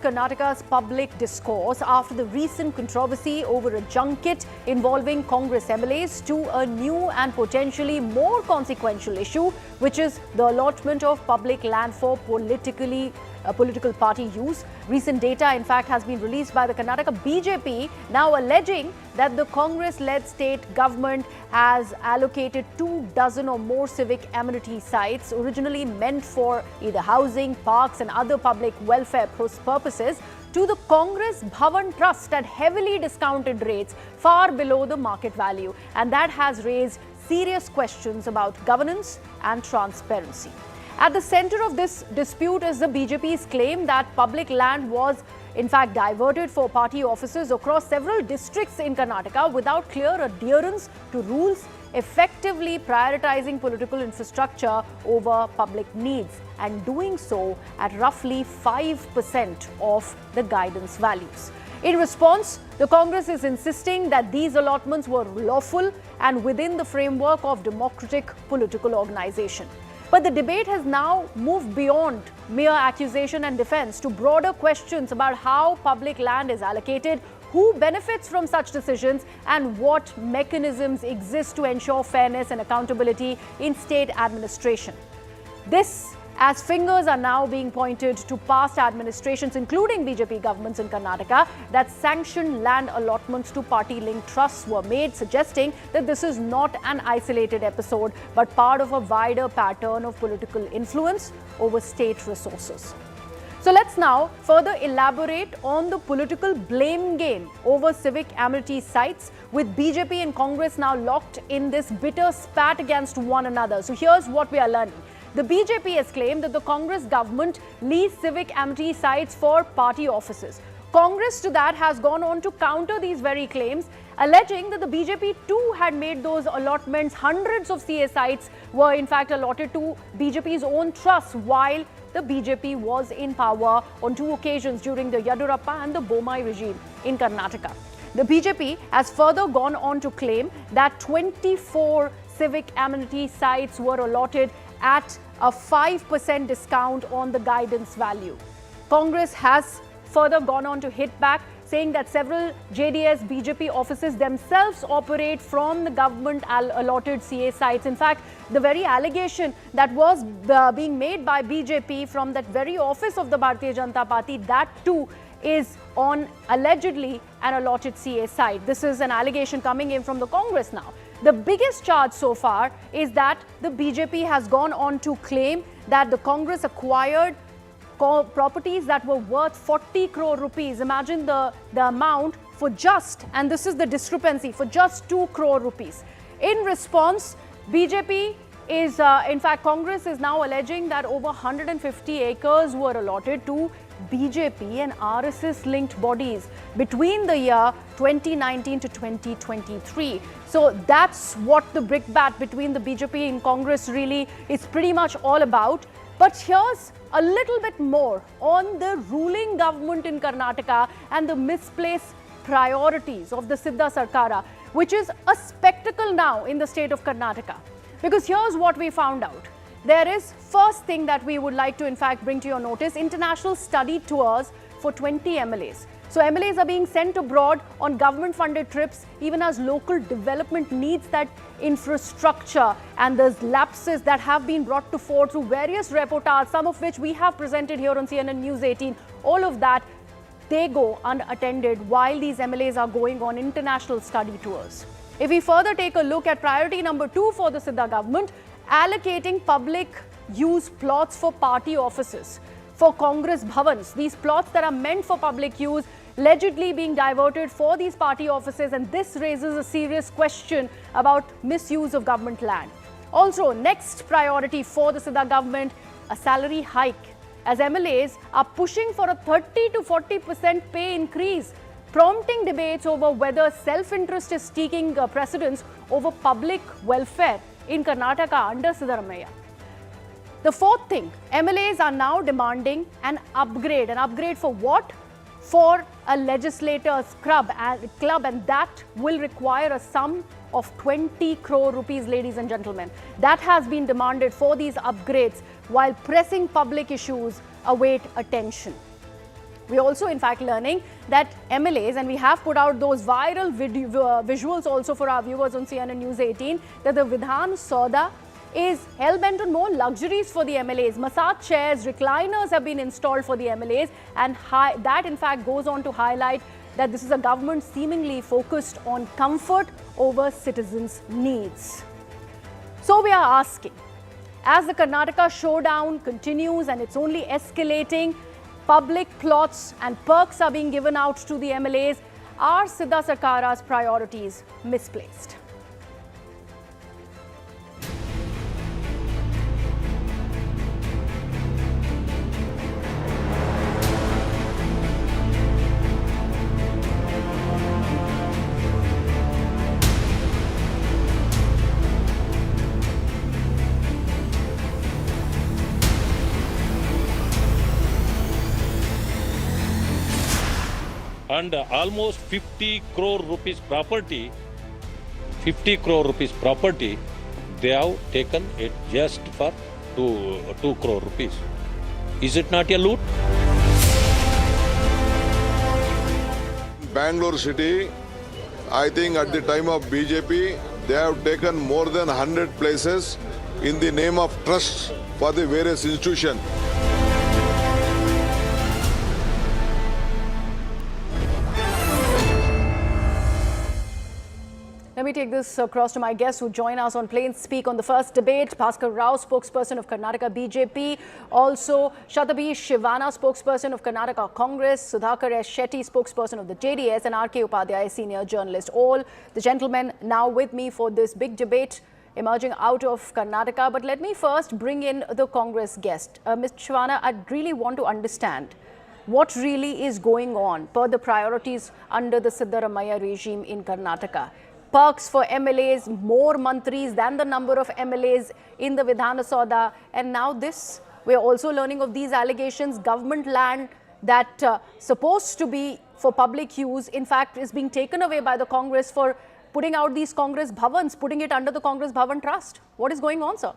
Karnataka's public discourse after the recent controversy over a junket involving Congress MLAs to a new and potentially more consequential issue, which is the allotment of public land for political party use. Recent data, in fact, has been released by the Karnataka BJP, now alleging that the Congress-led state government has allocated 24 or more civic amenity sites originally meant for either housing, parks and other public welfare purposes to the Congress Bhavans Trust at heavily discounted rates far below the market value. And that has raised serious questions about governance and transparency. At the center of this dispute is the BJP's claim that public land was in fact diverted for party offices across several districts in Karnataka without clear adherence to rules, effectively prioritizing political infrastructure over public needs and doing so at roughly 5% of the guidance values. In response, the Congress is insisting that these allotments were lawful and within the framework of democratic political organization. But the debate has now moved beyond mere accusation and defense to broader questions about how public land is allocated, who benefits from such decisions, and what mechanisms exist to ensure fairness and accountability in state administration. This, as fingers are now being pointed to past administrations, including BJP governments in Karnataka, that sanctioned land allotments to party-linked trusts were made, suggesting that this is not an isolated episode, but part of a wider pattern of political influence over state resources. So let's now further elaborate on the political blame game over civic amenity sites, with BJP and Congress now locked in this bitter spat against one another. So here's what we are learning. The BJP has claimed that the Congress government leased civic amenity sites for party offices. Congress to that has gone on to counter these very claims, alleging that the BJP too had made those allotments. Hundreds of CA sites were in fact allotted to BJP's own trusts while the BJP was in power on two occasions during the Yadurappa and the Bomai regime in Karnataka. The BJP has further gone on to claim that 24 civic amenity sites were allotted at a 5% discount on the guidance value. Congress has further gone on to hit back, saying that several JDS BJP offices themselves operate from the government allotted CA sites. In fact, the very allegation that was being made by BJP from that very office of the Bharatiya Janata Party, that too is on allegedly an allotted CA site. This is an allegation coming in from the Congress now. The biggest charge so far is that the BJP has gone on to claim that the Congress acquired properties that were worth 40 crore rupees. Imagine the amount for just, and this is the discrepancy, for just 2 crore rupees. In response, BJP is, in fact, Congress is now alleging that over 150 acres were allotted to BJP and RSS-linked bodies between the year 2019 to 2023. So that's what the brickbat between the BJP and Congress really is pretty much all about. But here's a little bit more on the ruling government in Karnataka and the misplaced priorities of the Siddha Sarkara, which is a spectacle now in the state of Karnataka. Because here's what we found out. There is first thing that we would like to in fact bring to your notice: international study tours for 20 MLAs. So MLAs are being sent abroad on government funded trips even as local development needs that infrastructure, and there's lapses that have been brought to fore through various reportages, some of which we have presented here on CNN News 18. All of that, they go unattended while these MLAs are going on international study tours. If we further take a look at priority number 2 for the Siddha government, allocating public use plots for party offices for Congress Bhavans. These plots that are meant for public use allegedly being diverted for these party offices, and this raises a serious question about misuse of government land. Also, next priority for the Siddha government, a salary hike, as MLAs are pushing for a 30 to 40% pay increase, prompting debates over whether self-interest is taking precedence over public welfare in Karnataka under Siddaramaiah. The fourth thing, MLAs are now demanding an upgrade. An upgrade for what? For a legislators club, and that will require a sum of 20 crore rupees, ladies and gentlemen. That has been demanded for these upgrades while pressing public issues await attention. We're also in fact learning that MLAs, and we have put out those viral visuals also for our viewers on CNN News 18, that the Vidhan Sauda is hell-bent on more luxuries for the MLAs. Massage chairs, recliners have been installed for the MLAs, and that in fact goes on to highlight that this is a government seemingly focused on comfort over citizens' needs. So we are asking, as the Karnataka showdown continues and it's only escalating, public plots and perks are being given out to the MLAs. Are Siddha Sarkar's priorities misplaced? And almost 50 crore rupees property, they have taken it just for 2 crore rupees. Is it not a loot? Bangalore city, I think at the time of BJP, they have taken more than 100 places in the name of trusts for the various institutions. Let me take this across to my guests who join us on Plain Speak on the first debate. Bhaskar Rao, spokesperson of Karnataka BJP. Also, Shatabi Shivana, spokesperson of Karnataka Congress. Sudhakar S. Shetty, spokesperson of the JDS. And R.K. Upadhyay, senior journalist. All the gentlemen now with me for this big debate emerging out of Karnataka. But let me first bring in the Congress guest. Mr. Shivana, I'd really want to understand what really is going on per the priorities under the Siddaramaiah regime in Karnataka. Perks for MLAs, more mantris than the number of MLAs in the Vidhan Sauda. And now this, we're also learning of these allegations. Government land that supposed to be for public use, in fact, is being taken away by the Congress for putting out these Congress Bhavans, putting it under the Congress Bhavan Trust. What is going on, sir?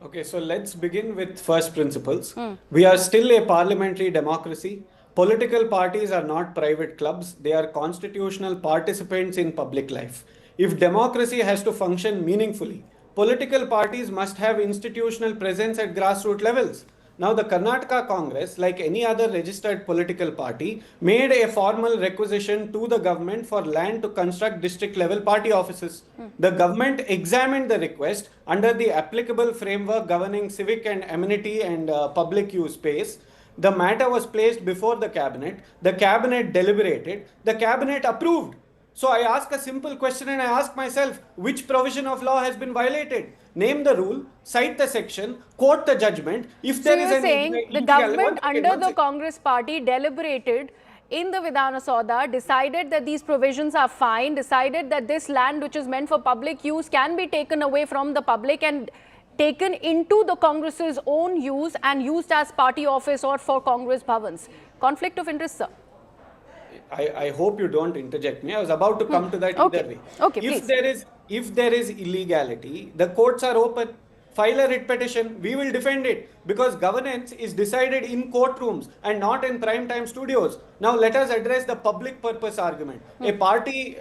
Okay, so let's begin with first principles. We are still a parliamentary democracy. Political parties are not private clubs. They are constitutional participants in public life. If democracy has to function meaningfully, political parties must have institutional presence at grassroots levels. Now, the Karnataka Congress, like any other registered political party, made a formal requisition to the government for land to construct district level party offices. The government examined the request under the applicable framework governing civic and amenity and public use space. The matter was placed before the cabinet deliberated, the cabinet approved. So I ask a simple question and I ask myself, which provision of law has been violated? Name the rule, cite the section, quote the judgment. If there is saying the government under the Congress party deliberated in the Vidhan Sauda, decided that these provisions are fine, decided that this land which is meant for public use can be taken away from the public and taken into the Congress's own use and used as party office or for Congress Bhavans. Conflict of interest, sir? I hope you don't interject me. I was about to come to that either way. Okay, please. If there is illegality, the courts are open. File a writ petition. We will defend it because governance is decided in courtrooms and not in prime time studios. Now let us address the public purpose argument. A party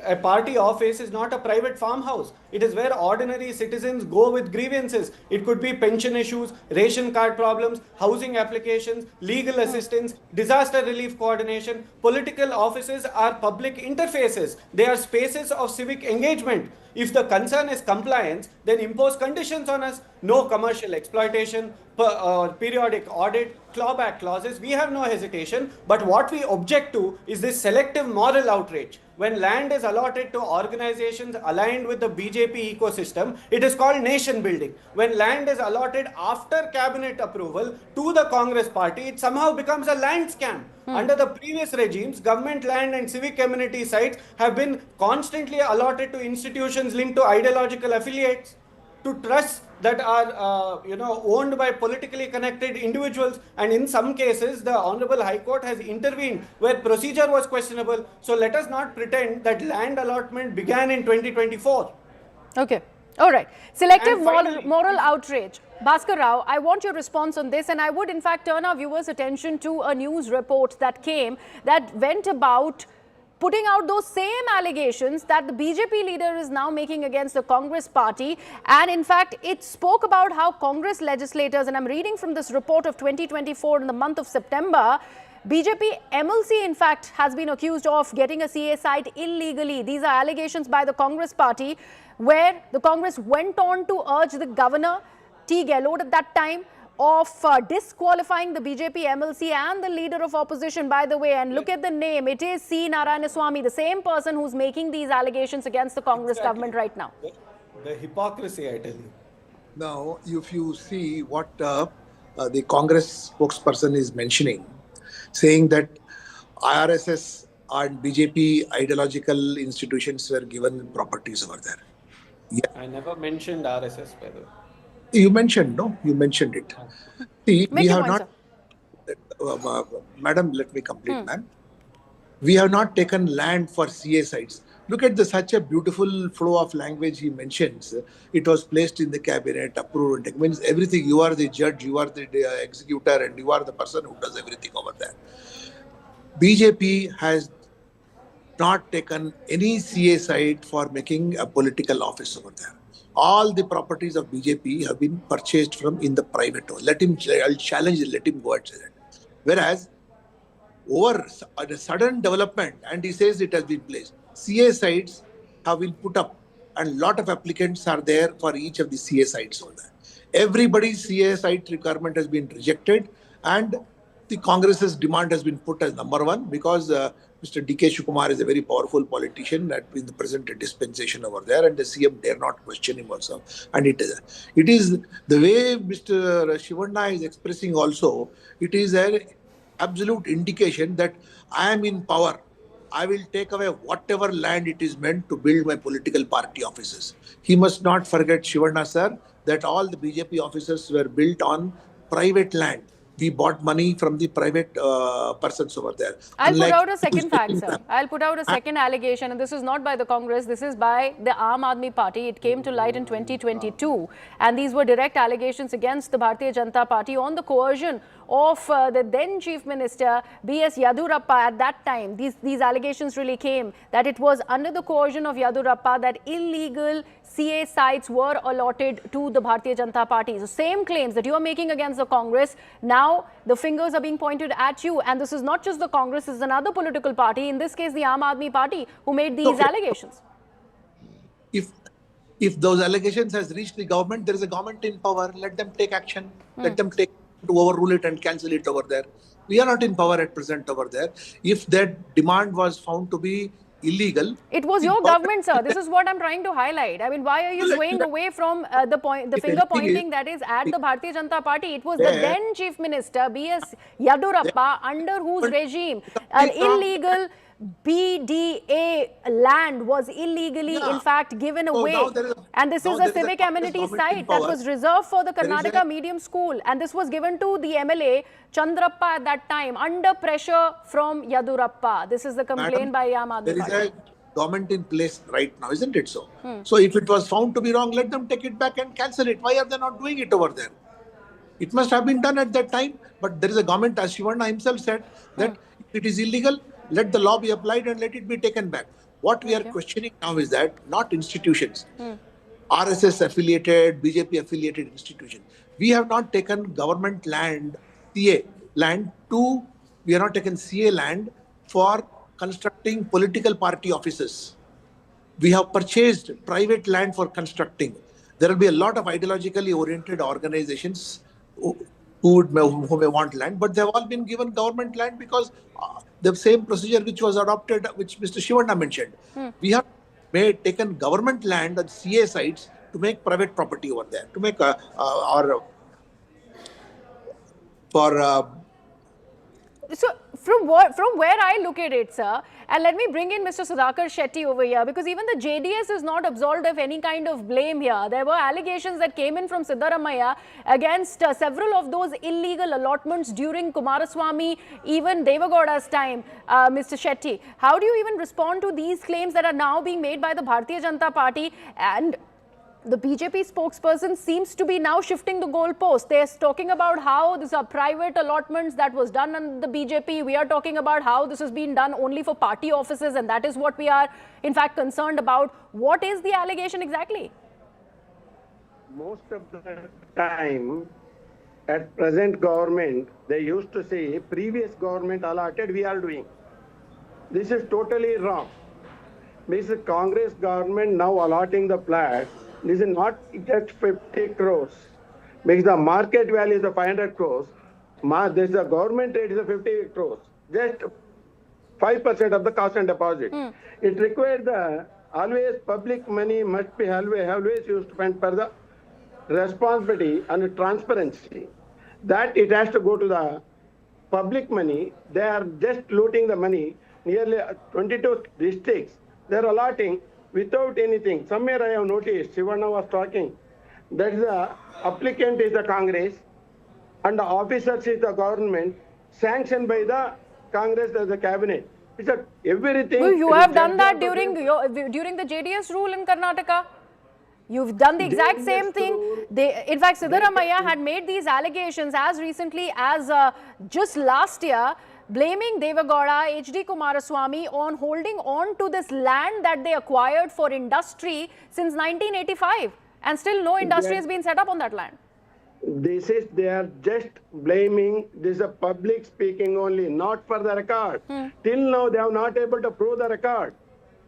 office is not a private farmhouse. It is where ordinary citizens go with grievances. It could be pension issues, ration card problems, housing applications, legal assistance, disaster relief coordination. Political offices are public interfaces. They are spaces of civic engagement. If the concern is compliance, then impose conditions on us. No commercial exploitation, periodic audit, clawback clauses. We have no hesitation. But what we object to is this selective moral outrage. When land is allotted to organizations aligned with the BJP ecosystem, it is called nation building. When land is allotted after cabinet approval to the Congress party, it somehow becomes a land scam. Under the previous regimes, government land and civic amenity sites have been constantly allotted to institutions linked to ideological affiliates, to trusts that are owned by politically connected individuals, and in some cases the Honorable High Court has intervened where procedure was questionable. So let us not pretend that land allotment began in 2024. Okay. All right. Selective And finally, moral outrage. Bhaskar Rao, I want your response on this, and I would in fact turn our viewers' attention to a news report that came that went about putting out those same allegations that the BJP leader is now making against the Congress party. And in fact, it spoke about how Congress legislators, and I'm reading from this report of 2024 in the month of September, BJP MLC, in fact, has been accused of getting a CA site illegally. These are allegations by the Congress party, where the Congress went on to urge the governor, T. Gehlot at that time, of disqualifying the BJP MLC and the leader of opposition, by the way. And look at the name. It is C. Narayanaswamy, the same person who's making these allegations against the Congress government right now. The hypocrisy, I tell you. Now, if you see what the Congress spokesperson is mentioning, saying that RSS and BJP ideological institutions were given properties over there. Yeah. I never mentioned RSS, by the way. You mentioned, no? You mentioned it. See, we have not, madam, let me complete, ma'am. We have not taken land for CA sites. Look at such a beautiful flow of language he mentions. It was placed in the cabinet, approved. It means everything. You are the judge, you are the executor, and you are the person who does everything over there. BJP has not taken any CA site for making a political office over there. All the properties of BJP have been purchased from in the private. I'll challenge it, let him go and say that. Whereas, over a sudden development, and he says it has been placed, CA sites have been put up, and lot of applicants are there for each of the CA sites over there. Everybody's CA site requirement has been rejected, and the Congress's demand has been put as number one, because Mr. D.K. Shivakumar is a very powerful politician in the present dispensation over there, and the CM dare not question him also. And it is the way Mr. Shivanna is expressing also, it is an absolute indication that I am in power. I will take away whatever land it is meant to build my political party offices. He must not forget, Shivanna sir, that all the BJP offices were built on private land. We bought money from the private persons over there. I'll put out a second fact, sir. I'll put out a second allegation, and this is not by the Congress, this is by the Aam Aadmi Party. It came to light in 2022, and these were direct allegations against the Bharatiya Janata Party on the coercion of the then Chief Minister B.S. Yadurappa at that time. These allegations really came that it was under the coercion of Yadurappa that illegal CA sites were allotted to the Bharatiya Janata Party. So same claims that you are making against the Congress, now the fingers are being pointed at you. And this is not just the Congress, this is another political party, in this case the Aam Aadmi Party, who made these allegations. If those allegations has reached the government, there is a government in power, let them take action, let them take to overrule it and cancel it over there. We are not in power at present over there. If that demand was found to be illegal, it was your government, sir. This is what I'm trying to highlight. I mean, why are you swaying away from the finger pointing that is at the Bharatiya Janata Party? It was the then Chief Minister B.S. Yadurappa, under whose regime an illegal BDA land was illegally in fact given away, and this is a civic amenity site that was reserved for the Karnataka medium school, and this was given to the MLA Chandrappa at that time under pressure from Yadurappa. This is the complaint by Aam Aadmi Party. There is a government in place right now, isn't it so? So if it was found to be wrong, let them take it back and cancel it. Why are they not doing it over there? It must have been done at that time, but there is a government, as Shivanna himself said, that if it is illegal, let the law be applied and let it be taken back. What we are questioning now is that not institutions, RSS affiliated, BJP affiliated institutions. We have not taken government land, CA land we have not taken CA land for constructing political party offices. We have purchased private land for constructing. There will be a lot of ideologically oriented organizations who may want land, but they have all been given government land because the same procedure which was adopted, which Mr. Shivanna mentioned. We have taken government land on CA sites to make private property over there, to make So from where I look at it, sir, and let me bring in Mr. Sudhakar Shetty over here, because even the JDS is not absolved of any kind of blame here. There were allegations that came in from Siddaramaiah against several of those illegal allotments during Kumaraswamy, even Devagowda's time, Mr. Shetty. How do you even respond to these claims that are now being made by the Bharatiya Janata Party? And the BJP spokesperson seems to be now shifting the goalpost. They're talking about how these are private allotments that was done on the BJP. We are talking about how this has been done only for party offices, and that is what we are in fact concerned about. What is the allegation exactly? Most of the time, at present government, they used to say previous government allotted, we are doing. This is totally wrong. This is Congress government now allotting the plots. This is not just 50 crores. Because the market value is 500 crores. This is the government rate is 50 crores. Just 5% of the cost and deposit. It requires the always public money must be always used to spend for the responsibility and transparency. That it has to go to the public money. They are just looting the money. Nearly 22 districts. They are allotting without anything. Somewhere I have noticed, Shivana was talking, that the applicant is the Congress and the officers is the government, sanctioned by the Congress as the cabinet. It's a, everything. Well, you have done that during the JDS rule in Karnataka. You've done the exact same thing. In fact, Siddaramaiah had made these allegations as recently as just last year, blaming Devagowda, H.D. Kumaraswamy on holding on to this land that they acquired for industry since 1985. And still no industry has been set up on that land. This is, they are just blaming, this is a public speaking only, not for the record. Till now, they are not able to prove the record.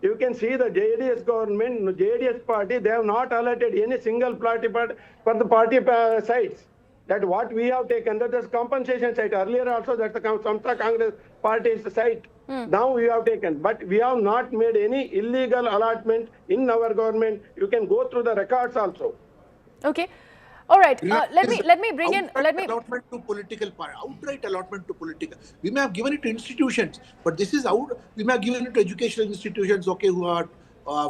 You can see the JDS government, JDS party, they have not allotted any single party for the party sites. That what we have taken, that is compensation site. Earlier also, that's the Samta Congress party's site. Now we have taken, but we have not made any illegal allotment in our government. You can go through the records also. Okay. All right. Let me bring in. Allotment to political party, outright allotment to political. We may have given it to institutions, but this is out. We may have given it to educational institutions. Okay, who are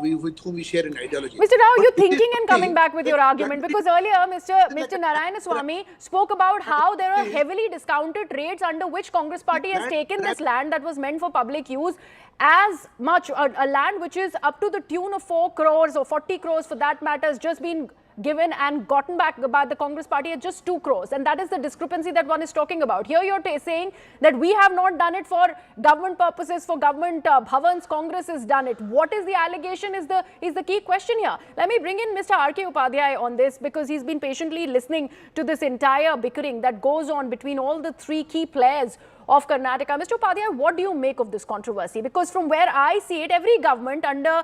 with whom we share an ideology. Mr. Rao, you thinking and coming back with your argument, because earlier Mr. Narayanaswamy spoke about how there are heavily discounted rates under which Congress party has taken this land that was meant for public use, as much a land which is up to the tune of 4 crores or 40 crores for that matter has just been given and gotten back by the Congress party at just 2 crores. And that is the discrepancy that one is talking about. Here you're saying that we have not done it for government purposes, for government Bhavans, Congress has done it. What is the allegation is the key question here. Let me bring in Mr. R.K. Upadhyay on this, because he's been patiently listening to this entire bickering that goes on between all the three key players of Karnataka. Mr. Upadhyay, what do you make of this controversy? Because from where I see it, every government under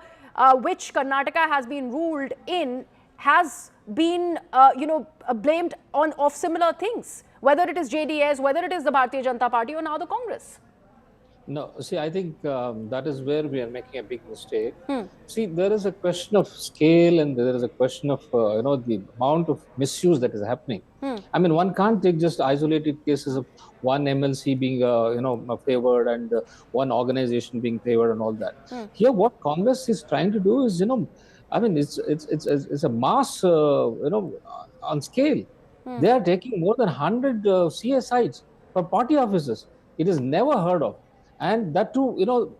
which Karnataka has been ruled in has been, blamed of similar things, whether it is JDS, whether it is the Bharatiya Janata Party, or now the Congress. No, see, I think that is where we are making a big mistake. See, there is a question of scale, and there is a question of the amount of misuse that is happening. I mean, one can't take just isolated cases of one MLC being favored and one organization being favored and all that. Here, what Congress is trying to do is, I mean, it's a mass, on scale. They are taking more than 100 CS sites for party offices. It is never heard of. And that too,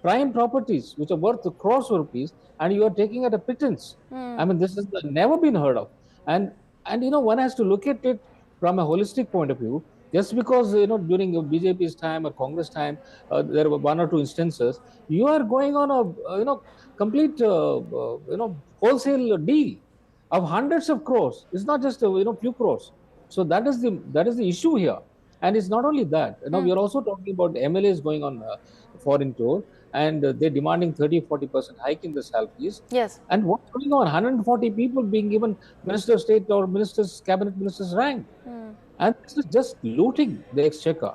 prime properties which are worth crores of rupees, and you are taking at a pittance. I mean, this has never been heard of. And one has to look at it from a holistic point of view. Just because, during BJP's time or Congress time, there were one or two instances, you are going on a, complete, wholesale deal of hundreds of crores. It's not just, few crores. So that is the issue here. And it's not only that. We are also talking about MLAs going on foreign tour, and they're demanding 30-40% hike in the salaries. Yes. And what's going on? 140 people being given Minister of State or cabinet minister's rank. And this is just looting the exchequer.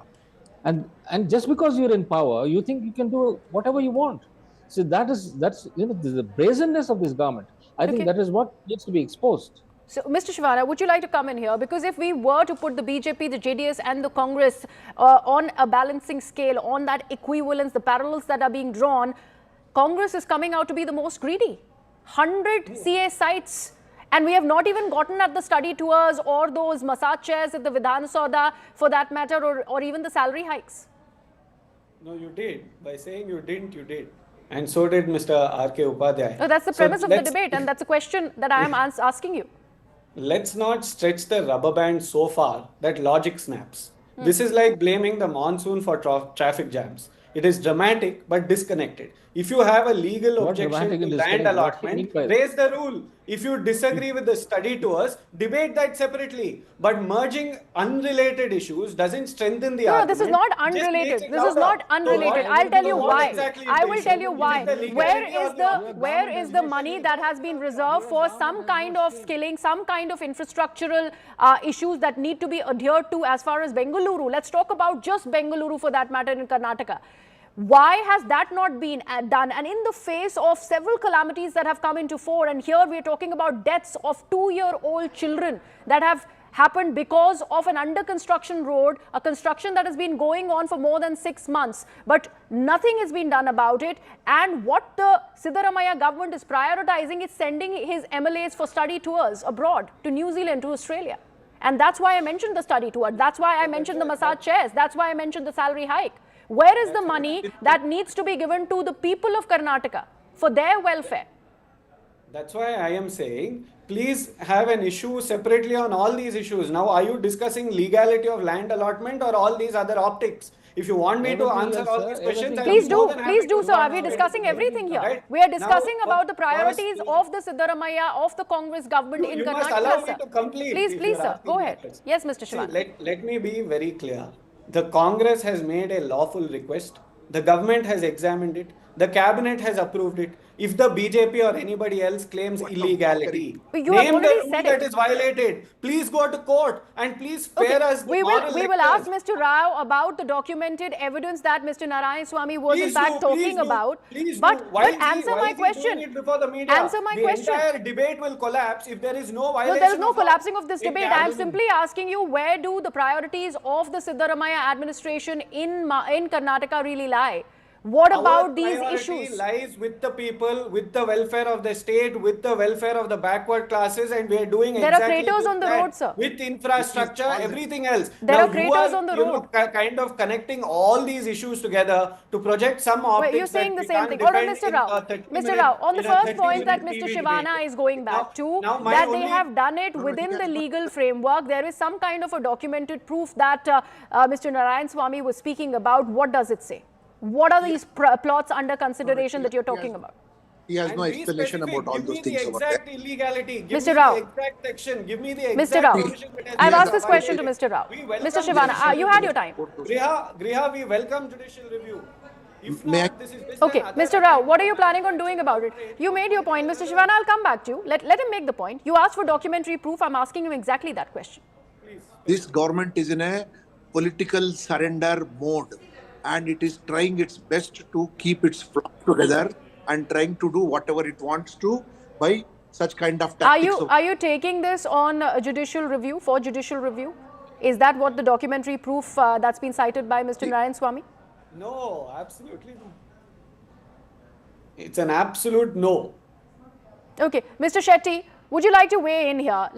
And just because you're in power, you think you can do whatever you want. So that's the brazenness of this government. I think that is what needs to be exposed. So, Mr. Shivana, would you like to come in here? Because if we were to put the BJP, the JDS and the Congress on a balancing scale, on that equivalence, the parallels that are being drawn, Congress is coming out to be the most greedy. 100 CA sites. And we have not even gotten at the study tours or those massage chairs at the Vidhan Sauda, for that matter, or even the salary hikes. No, you did. By saying you didn't, you did. And so did Mr. R.K. Upadhyay. No, that's the premise of the debate, and that's a question that I am asking you. Let's not stretch the rubber band so far that logic snaps. This is like blaming the monsoon for traffic jams. It is dramatic but disconnected. If you have a legal What objection dramatic and to land disconnected? What do you mean allotment, by that? raise the rule. If you disagree with the study tours, debate that separately. But merging unrelated issues doesn't strengthen the No, argument. this is not just makes unrelated. it This is louder. not So unrelated. what- I'll tell you what why. exactly I is will the tell you issue? why. Is it the Where legality is or the money that has been reserved for some kind of skilling, some kind of infrastructural issues that need to be adhered to as far as Bengaluru? Let's talk about just Bengaluru for that matter in Karnataka. Why has that not been done? And in the face of several calamities that have come into fore, and here we are talking about deaths of 2-year-old children that have happened because of an under construction road, a construction that has been going on for more than 6 months, but nothing has been done about it. And what the Siddaramaiah government is prioritizing is sending his MLAs for study tours abroad to New Zealand, to Australia. And that's why I mentioned the study tour. That's why I mentioned the massage chairs. That's why I mentioned the salary hike. Where is the money that needs to be given to the people of Karnataka for their welfare? That's why I am saying, please have an issue separately on all these issues. Now, are you discussing legality of land allotment or all these other optics? If you want me to Everything answer else, all sir, these questions, everything I am Please more do, than please happy do, to sir. go We are on discussing everything here. Right? We are discussing Now, about the for us priorities to- of the Siddaramaiah, of the Congress government in You must Karnataka, allow me sir. to complete. Please, if please, you're sir. asking Go me ahead. questions. Yes, Mr. See, Shivana. let me be very clear. The Congress has made a lawful request. The government has examined it. The cabinet has approved it. If the BJP or anybody else claims illegality, But you have name the already rule said that it. is violated. Please go to court and please Okay, spare us the we moral will ask lectures. Mr. Rao about the documented evidence that Mr. Narayanaswamy was in Please fact do, talking please do, about. please But, do. Why is answer he my doing question. it before the media? Answer my the question. entire debate will collapse if there is no violation. No, there is no of law. collapsing of this It debate. I am can- simply asking you, where do the priorities of the Siddaramaiah administration in Karnataka really lie? What Our about these priority issues? lies with the people, with the welfare of the state, with the welfare of the backward classes, and we are doing There are exactly craters with on the that, road, sir. with infrastructure, everything else. There now are craters on the road. kind of connecting all these issues together to project some optics. Wait, you're saying that the we same can't thing. All right, defend Mr. in Rao. a 30-minute Mr. Rao, on the in a first point 30-minute that Mr. TV Shivana debate. is going back to, now my that they only- have done it within the legal framework. There is some kind of a documented proof that Mr. Narayanaswamy was speaking about. What does it say? What are these plots under consideration that you're talking about? He has And no be explanation specific. about all Give those me things the over exact there. illegality. Give Mr. me Rao. the exact section. Give me the Mr. exact Rao, provision that has I've been asked this question to violated. Mr. Rao. We welcome Mr. Shivana, judicial you had your review. time. Griha, we welcome judicial review. If May I- not, this is just Okay, another Mr. Rao, what are you planning on doing about it? You made your point. Mr. Shivana, I'll come back to you. Let him make the point. You asked for documentary proof. I'm asking him exactly that question. This government is in a political surrender mode, and it is trying its best to keep its flock together and trying to do whatever it wants to by such kind of tactics. Are you taking this on judicial review, for judicial review? Is that what the documentary proof that's been cited by Mr. Narayanaswamy? No, absolutely no. It's an absolute no. Okay, Mr. Shetty, would you like to weigh in here?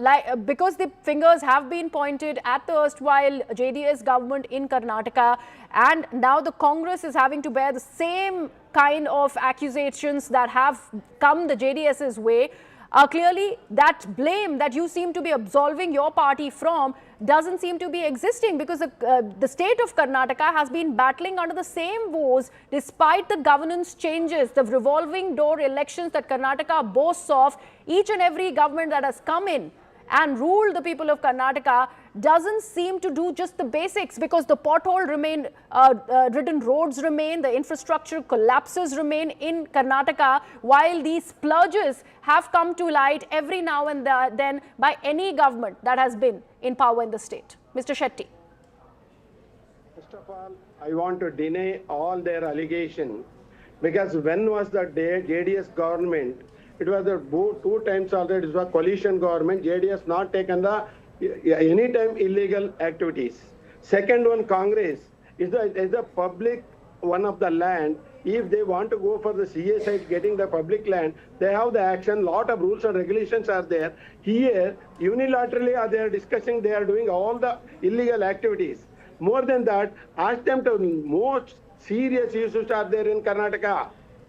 Because the fingers have been pointed at the erstwhile JDS government in Karnataka, and now the Congress is having to bear the same kind of accusations that have come the JDS's way. Clearly, that blame that you seem to be absolving your party from doesn't seem to be existing, because the state of Karnataka has been battling under the same woes despite the governance changes, the revolving door elections that Karnataka boasts of. Each and every government that has come in and ruled the people of Karnataka doesn't seem to do just the basics, because the pothole remain, ridden roads remain, the infrastructure collapses remain in Karnataka, while these splurges have come to light every now and then by any government that has been in power in the state. Mr. Shetty. First of all, I want to deny all their allegation, because when was the JDS government? It was the two times already. It was a coalition government. JDS not taken the anytime illegal activities. Second one, Congress is the public one of the land. If they want to go for the CA site, getting the public land, they have the action. Lot of rules and regulations are there. Here, unilaterally, they are discussing. They are doing all the illegal activities. More than that, ask them to most serious issues are there in Karnataka.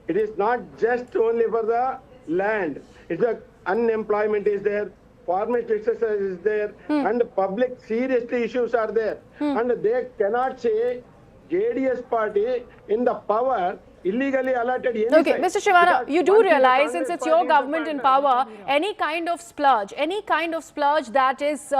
It is not just only for the land. It's the unemployment is there, farmers exercise is there, and public seriously issues are there. And they cannot say JDS party in the power illegally allotted any Okay, site. Mr. Shivana, Because you do once in the realize, Congress since it's party your is the government in partner. power, any kind of splurge that is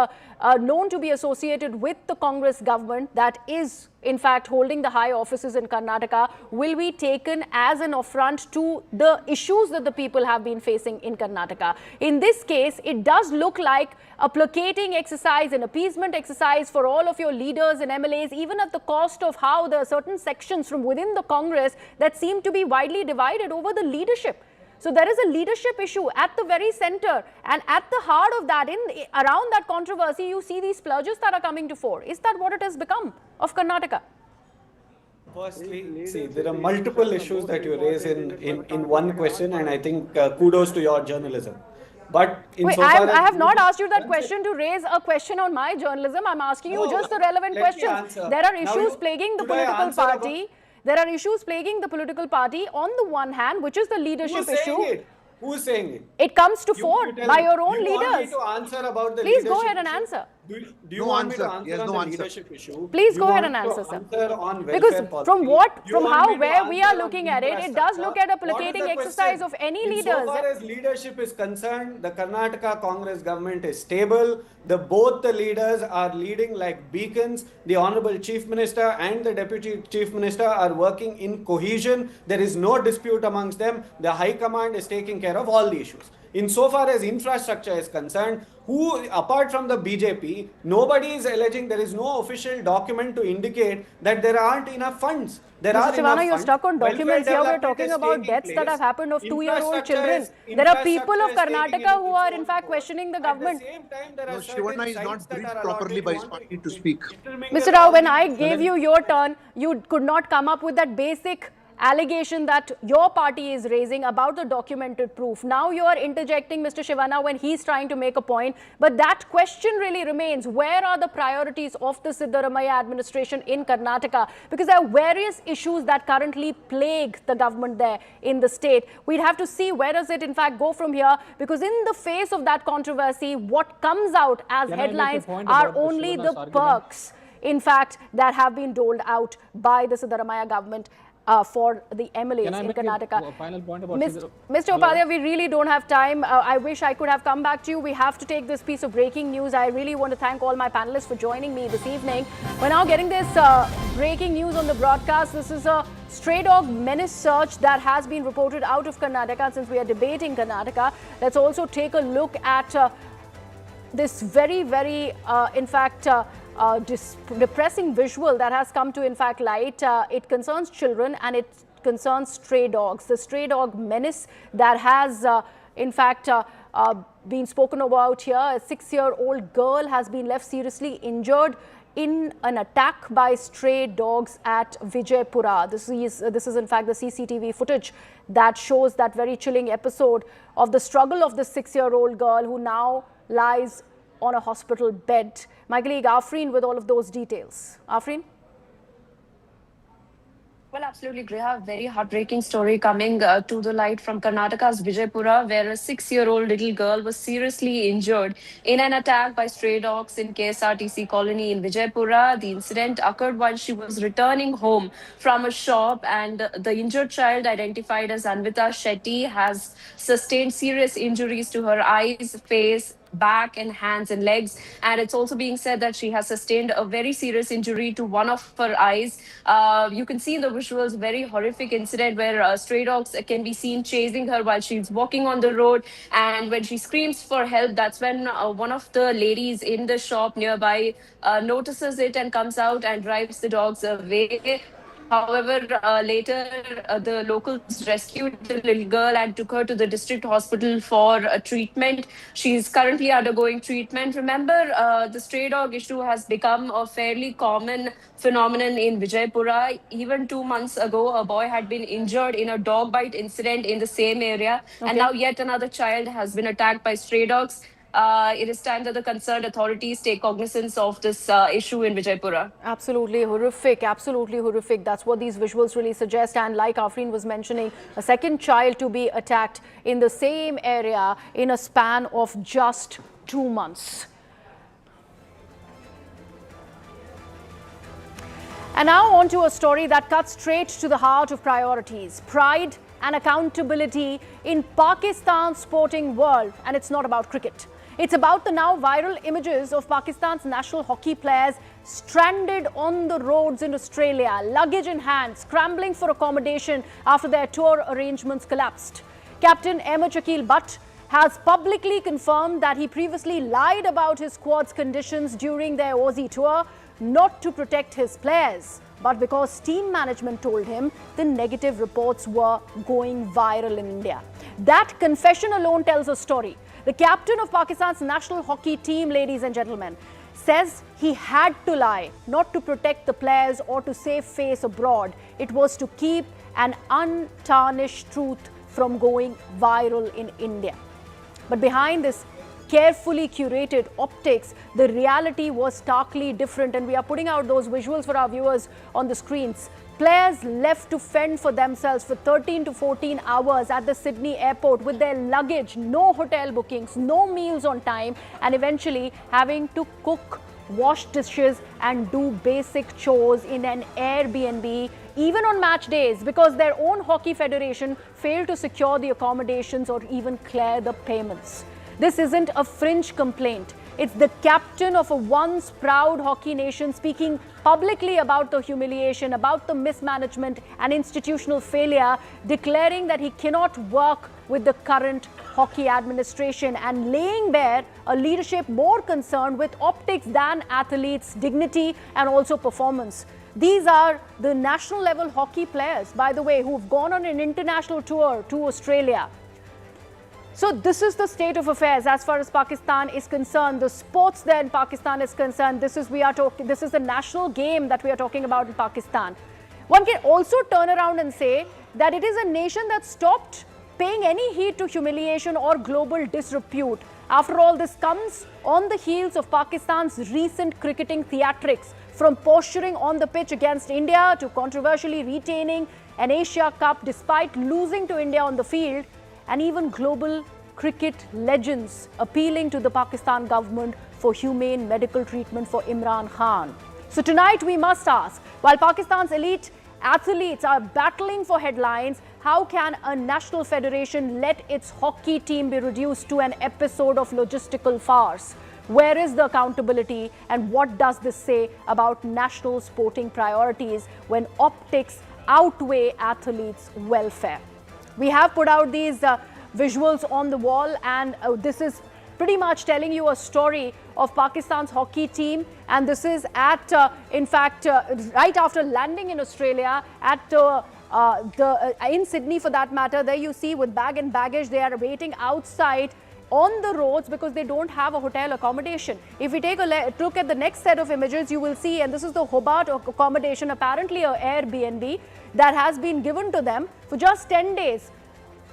known to be associated with the Congress government that is in fact holding the high offices in Karnataka will be taken as an affront to the issues that the people have been facing in Karnataka. In this case, it does look like a placating exercise, an appeasement exercise for all of your leaders and MLAs, even at the cost of how there are certain sections from within the Congress that seem to be widely divided over the leadership. So there is a leadership issue at the very center, and at the heart of that, around that controversy, you see these splurges that are coming to fore. Is that what it has become of Karnataka? Firstly, see, there are multiple issues that you raise in one question, and I think kudos to your journalism. But Wait, I have not asked you that question to raise a question on my journalism. I'm asking you just the relevant questions. There are issues plaguing the political party. There are issues plaguing the political party on the one hand, which is the leadership issue. Who's saying it? It comes to fore by your own leaders. leaders. Want me to answer about the Please go leadership ahead and issue? answer. Do you want me to answer on the leadership issue? Please You go ahead want and to answer, sir. answer on Because welfare from policy? where we are looking at it, it does look at a placating exercise of any leaders. So far as leadership is concerned, the Karnataka Congress government is stable. Both the leaders are leading like beacons. The Honorable Chief Minister and the Deputy Chief Minister are working in cohesion. There is no dispute amongst them. The High Command is taking care of all the issues. Insofar as infrastructure is concerned, apart from the BJP, nobody is alleging, there is no official document to indicate that there aren't enough funds. Mr. Shivana, you're stuck on documents here. We're talking about deaths that have happened of 2-year-old children. There are people of Karnataka who are in fact questioning the government. Shivana is not briefed properly by his party to speak. Mr. Rao, when I gave you your turn, you could not come up with that basic allegation that your party is raising about the documented proof. Now you are interjecting Mr. Shivana when he's trying to make a point. But that question really remains. Where are the priorities of the Siddaramaiah administration in Karnataka? Because there are various issues that currently plague the government there in the state. We'd have to see where does it in fact go from here. Because in the face of that controversy, what comes out as headlines are only the perks, in fact, that have been doled out by the Siddaramaiah government. For the MLAs in Karnataka. A final point about Mr. Upadhyay, we really don't have time. I wish I could have come back to you. We have to take this piece of breaking news. I really want to thank all my panelists for joining me this evening. We're now getting this breaking news on the broadcast. This is a stray dog menace search that has been reported out of Karnataka. Since we are debating Karnataka, let's also take a look at this very, in fact, depressing visual that has come to in fact light. It concerns children and it concerns stray dogs. The stray dog menace that has in fact been spoken about here. A 6-year-old girl has been left seriously injured in an attack by stray dogs at Vijaypura. This is in fact the CCTV footage that shows that very chilling episode of the struggle of the 6-year-old girl who now lies on a hospital bed. My colleague Afreen with all of those details. Afreen? Well, absolutely, Griha. Very heartbreaking story coming to the light from Karnataka's Vijaypura, where a 6-year-old little girl was seriously injured in an attack by stray dogs in KSRTC colony in Vijaypura. The incident occurred while she was returning home from a shop, and the injured child, identified as Anvita Shetty, has sustained serious injuries to her eyes, face, back and hands and legs, and it's also being said that she has sustained a very serious injury to one of her eyes. You can see in the visuals very horrific incident where stray dogs can be seen chasing her while she's walking on the road, and when she screams for help, that's when one of the ladies in the shop nearby notices it and comes out and drives the dogs away. However, later the locals rescued the little girl and took her to the district hospital for treatment. She's currently undergoing treatment. Remember, the stray dog issue has become a fairly common phenomenon in Vijaypura. Even 2 months ago, a boy had been injured in a dog bite incident in the same area. Okay. And now yet another child has been attacked by stray dogs. It is time that the concerned authorities take cognizance of this issue in Vijaypura. Absolutely horrific, absolutely horrific. That's what these visuals really suggest. And like Afreen was mentioning, a second child to be attacked in the same area in a span of just 2 months. And now on to a story that cuts straight to the heart of priorities: pride and accountability in Pakistan's sporting world. And it's not about cricket. It's about the now viral images of Pakistan's national hockey players stranded on the roads in Australia, luggage in hand, scrambling for accommodation after their tour arrangements collapsed. Captain Ahmed Shakil Butt has publicly confirmed that he previously lied about his squad's conditions during their Aussie tour, not to protect his players, but because team management told him the negative reports were going viral in India. That confession alone tells a story. The captain of Pakistan's national hockey team, ladies and gentlemen, says he had to lie, not to protect the players or to save face abroad. It was to keep an untarnished truth from going viral in India. But behind this carefully curated optics, the reality was starkly different, and we are putting out those visuals for our viewers on the screens. Players left to fend for themselves for 13 to 14 hours at the Sydney airport with their luggage, no hotel bookings, no meals on time, and eventually having to cook, wash dishes and do basic chores in an Airbnb, even on match days, because their own hockey federation failed to secure the accommodations or even clear the payments. This isn't a fringe complaint. It's the captain of a once proud hockey nation speaking publicly about the humiliation, about the mismanagement and institutional failure, declaring that he cannot work with the current hockey administration and laying bare a leadership more concerned with optics than athletes' dignity and also performance. These are the national level hockey players, by the way, who've gone on an international tour to Australia. So this is the state of affairs as far as Pakistan is concerned. The sports there in Pakistan is concerned. This is the national game that we are talking about in Pakistan. One can also turn around and say that it is a nation that stopped paying any heed to humiliation or global disrepute. After all, this comes on the heels of Pakistan's recent cricketing theatrics, from posturing on the pitch against India to controversially retaining an Asia Cup despite losing to India on the field, and even global cricket legends appealing to the Pakistan government for humane medical treatment for Imran Khan. So tonight we must ask, while Pakistan's elite athletes are battling for headlines, how can a national federation let its hockey team be reduced to an episode of logistical farce? Where is the accountability, and what does this say about national sporting priorities when optics outweigh athletes' welfare? We have put out these visuals on the wall, and this is pretty much telling you a story of Pakistan's hockey team. And this is at, right after landing in Australia at in Sydney for that matter. There you see, with bag and baggage, they are waiting outside on the roads because they don't have a hotel accommodation. If we take a look at the next set of images, you will see, and this is the Hobart accommodation, apparently an Airbnb that has been given to them for just 10 days.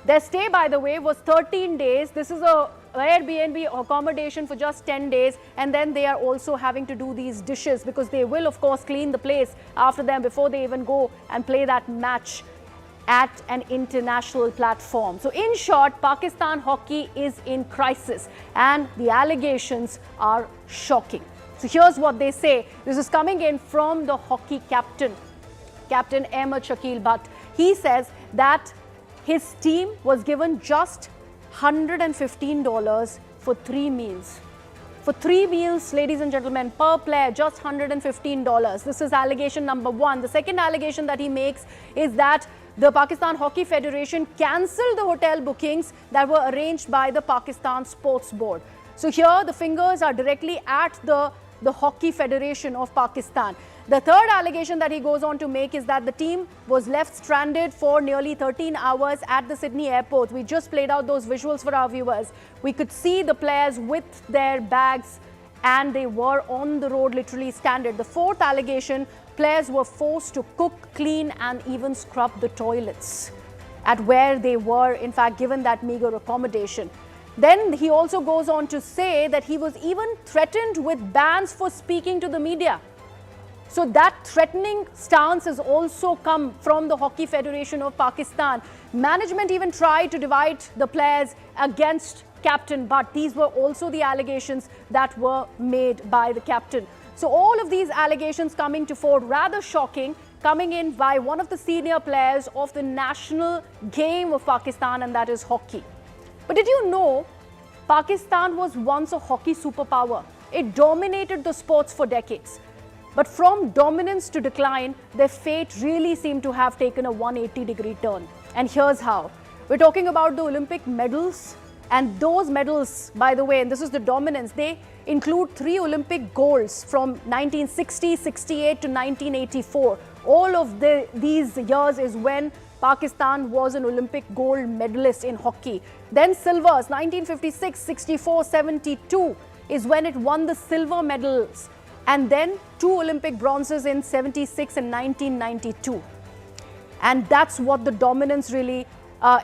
Their stay, by the way, was 13 days. This is a Airbnb accommodation for just 10 days. And then they are also having to do these dishes because they will, of course, clean the place after them before they even go and play that match at an international platform. So in short, Pakistan hockey is in crisis and the allegations are shocking. So here's what they say. This is coming in from the hockey captain, Captain Ahmed Shakil Butt. He says that his team was given just $115 for 3 meals. For 3 meals, ladies and gentlemen, per player, just $115. This is allegation number 1. The second allegation that he makes is that the Pakistan Hockey Federation cancelled the hotel bookings that were arranged by the Pakistan Sports Board. So here the fingers are directly at the Hockey Federation of Pakistan. The third allegation that he goes on to make is that the team was left stranded for nearly 13 hours at the Sydney airport. We just played out those visuals for our viewers. We could see the players with their bags and they were on the road, literally stranded. The fourth allegation, players were forced to cook, clean and even scrub the toilets at where they were, in fact, given that meager accommodation. Then he also goes on to say that he was even threatened with bans for speaking to the media. So that threatening stance has also come from the Hockey Federation of Pakistan. Management even tried to divide the players against captain, but these were also the allegations that were made by the captain. So all of these allegations coming to fore, rather shocking, coming in by one of the senior players of the national game of Pakistan, and that is hockey. But did you know Pakistan was once a hockey superpower? It dominated the sports for decades. But from dominance to decline, their fate really seemed to have taken a 180-degree turn. And here's how. We're talking about the Olympic medals. And those medals, by the way, and this is the dominance, they include 3 Olympic golds from 1960, 68 to 1984. All of these years is when Pakistan was an Olympic gold medalist in hockey. Then silvers, 1956, 64, 72 is when it won the silver medals. And then 2 Olympic bronzes in 76 and 1992. And that's what the dominance really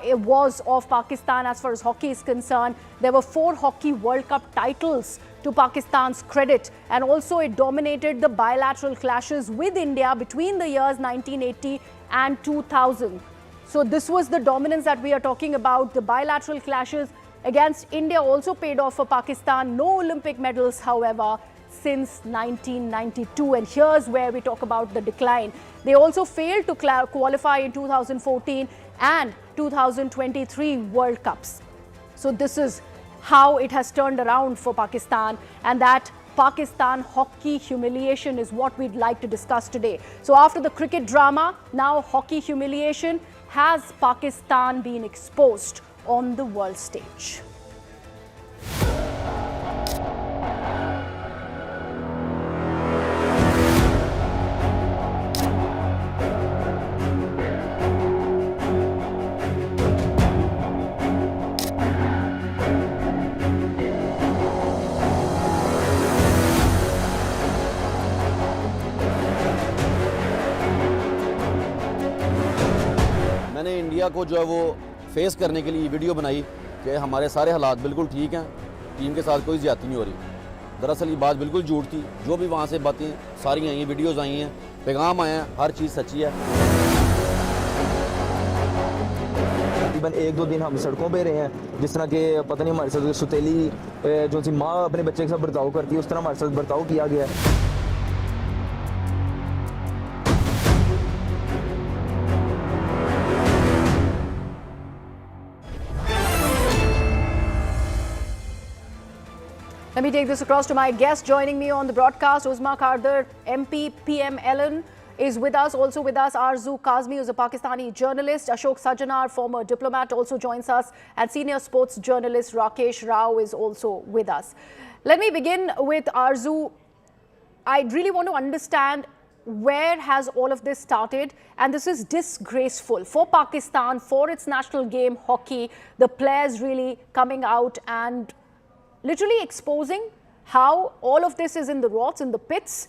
it was of Pakistan as far as hockey is concerned. There were 4 Hockey World Cup titles to Pakistan's credit, and also it dominated the bilateral clashes with India between the years 1980 and 2000. So this was the dominance that we are talking about. The bilateral clashes against India also paid off for Pakistan. No Olympic medals, however, since 1992. And here's where we talk about the decline. They also failed to qualify in 2014 and 2023 World Cups. So this is how it has turned around for Pakistan, and that Pakistan hockey humiliation is what we'd like to discuss today. So after the cricket drama, now hockey humiliation. Has Pakistan been exposed on the world stage? मैंने India को जो है वो face करने के लिए video बनाई कि हमारे सारे हालात बिल्कुल ठीक हैं, टीम के साथ कोई ज़्यादती नहीं हो रही। दरअसल ये बात बिल्कुल झूठ थी। जो भी वहाँ से बातें सारी आई हैं, वीडियोज़ आई हैं, पैगाम आए हैं, हर चीज़ सच्ची है। तकरीबन 1-2 दिन हम सड़कों पे रहे हैं, जिस तरह के पता नहीं हमारे साथ सुतेली जो सी माँ अपने बच्चे के साथ बर्ताव करती है, उस तरह हमारे साथ बर्ताव किया गया है। Let me take this across to my guest joining me on the broadcast. Uzma Khardar, MP, PM Ellen is with us. Also with us, Arzu Kazmi, who's a Pakistani journalist. Ashok Sajjanar, former diplomat, also joins us. And senior sports journalist Rakesh Rao is also with us. Let me begin with Arzu. I really want to understand where has all of this started, and this is disgraceful for Pakistan, for its national game, hockey. The players really coming out and literally exposing how all of this is in the rots, in the pits,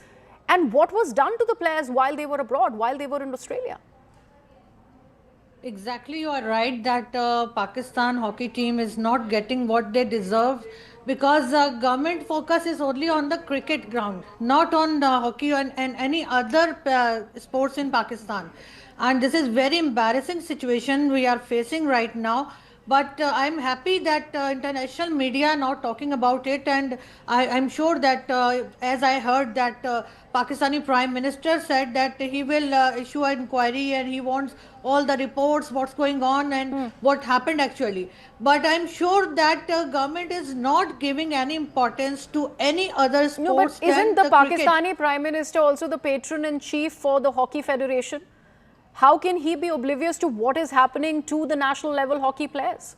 and what was done to the players while they were abroad, while they were in Australia. Exactly, you are right that Pakistan hockey team is not getting what they deserve, because government focus is only on the cricket ground, not on the hockey and any other sports in Pakistan. And this is very embarrassing situation we are facing right now. But I'm happy that international media are now talking about it, and I'm sure that as I heard that Pakistani Prime Minister said that he will issue an inquiry and he wants all the reports, what's going on and what happened actually. But I'm sure that government is not giving any importance to any other sports. No, but isn't the Pakistani cricket. Prime Minister also the patron-in-chief for the Hockey Federation? How can he be oblivious to what is happening to the national level hockey players?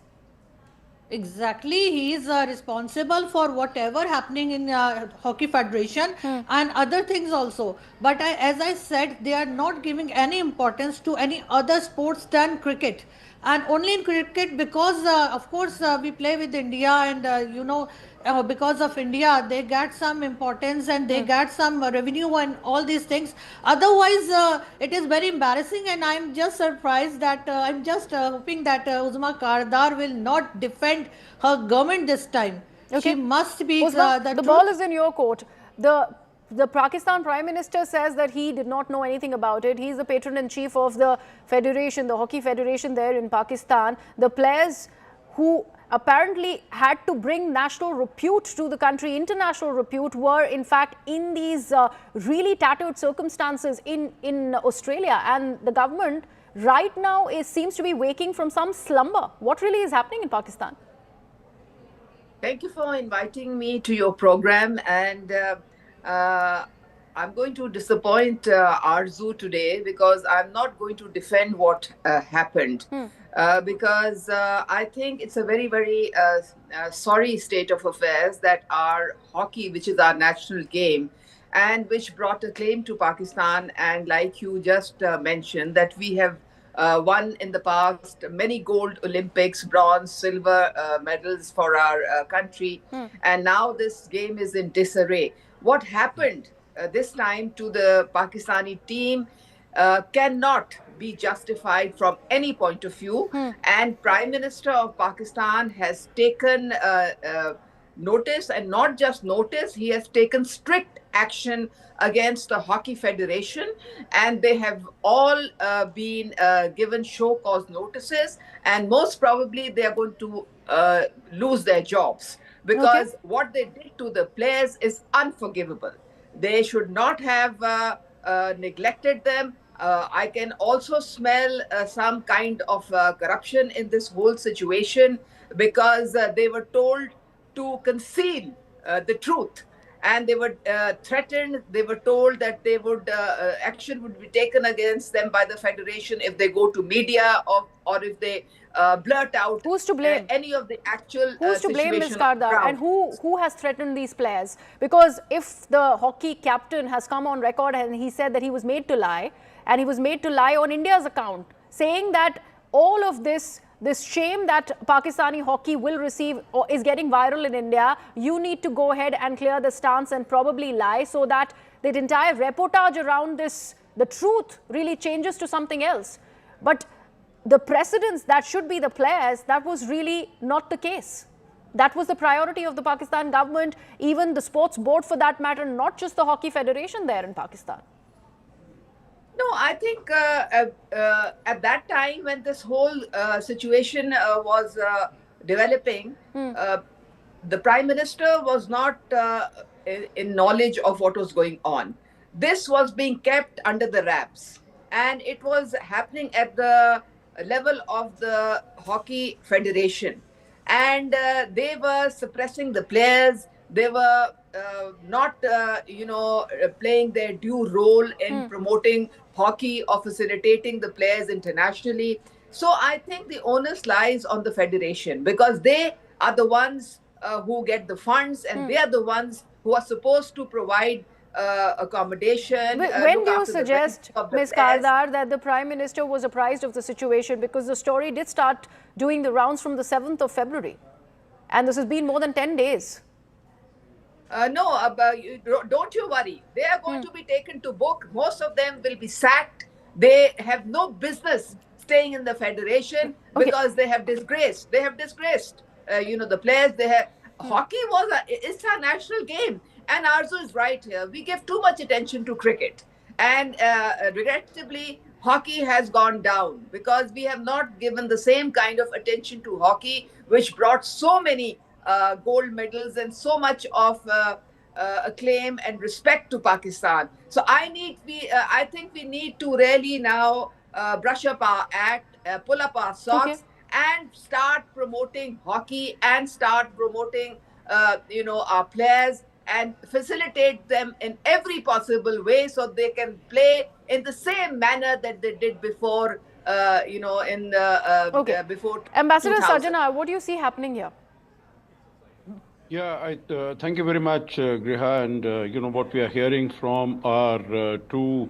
Exactly, he is responsible for whatever happening in Hockey Federation and other things also. But as I said, they are not giving any importance to any other sports than cricket. And only in cricket, because of course we play with India, and because of India, they get some importance and they get some revenue and all these things. Otherwise, it is very embarrassing, and I'm just surprised that I'm just hoping that Uzma Kardar will not defend her government this time. Okay. She must be Uzma, the the truth. ball is in your court. The Pakistan Prime Minister says that he did not know anything about it. He's the patron-in-chief of the federation, the hockey federation there in Pakistan. The players who apparently had to bring national repute to the country, international repute, were in fact in these really tattered circumstances in Australia. And the government right now seems to be waking from some slumber. What really is happening in Pakistan? Thank you for inviting me to your program, and I'm going to disappoint Arzu today, because I'm not going to defend what happened, because I think it's a very, very sorry state of affairs that our hockey, which is our national game, and which brought a claim to Pakistan, and like you just mentioned, that we have won in the past many gold Olympics, bronze, silver medals for our country. And now this game is in disarray. What happened this time to the Pakistani team cannot be justified from any point of view. And Prime Minister of Pakistan has taken notice, and not just notice, he has taken strict action against the Hockey Federation, and they have all been given show cause notices, and most probably they are going to lose their jobs, because what they did to the players is unforgivable. They should not have neglected them. I can also smell some kind of corruption in this whole situation, because they were told to conceal the truth, and they were threatened. They were told that they would action would be taken against them by the federation if they go to media, or if they blurt out who's to blame any of the actual who's to blame, Ms. Kardar, and ground. who has threatened these players? Because if the hockey captain has come on record and he said that he was made to lie, and he was made to lie on India's account, saying that all of this shame that Pakistani hockey will receive or is getting viral in India, you need to go ahead and clear the stance and probably lie, so that the entire reportage around this, the truth, really changes to something else. But the precedents that should be the players, that was really not the case. That was the priority of the Pakistan government, even the sports board for that matter, not just the hockey federation there in Pakistan. No, I think at that time when this whole situation was developing, the Prime Minister was not in knowledge of what was going on. This was being kept under the wraps, and it was happening at the level of the Hockey Federation. And they were suppressing the players. They were not, playing their due role in promoting hockey or facilitating the players internationally. So I think the onus lies on the federation, because they are the ones who get the funds, and they are the ones who are supposed to provide accommodation. When do you suggest, Ms. Kardar, that the Prime Minister was apprised of the situation? Because the story did start doing the rounds from the 7th of February. And this has been more than 10 days. No, don't you worry. They are going to be taken to book. Most of them will be sacked. They have no business staying in the federation, because they have disgraced. They have disgraced, the players. They have hockey it's a national game, and Arzu is right here. We give too much attention to cricket, and regrettably, hockey has gone down, because we have not given the same kind of attention to hockey, which brought so many gold medals and so much of acclaim and respect to Pakistan. So I think we need to really now brush up our act, pull up our socks, and start promoting hockey, and start promoting our players, and facilitate them in every possible way, so they can play in the same manner that they did before, before. Ambassador 2000. Sajana, what do you see happening here? Yeah, thank you very much, Griha. And what we are hearing from our two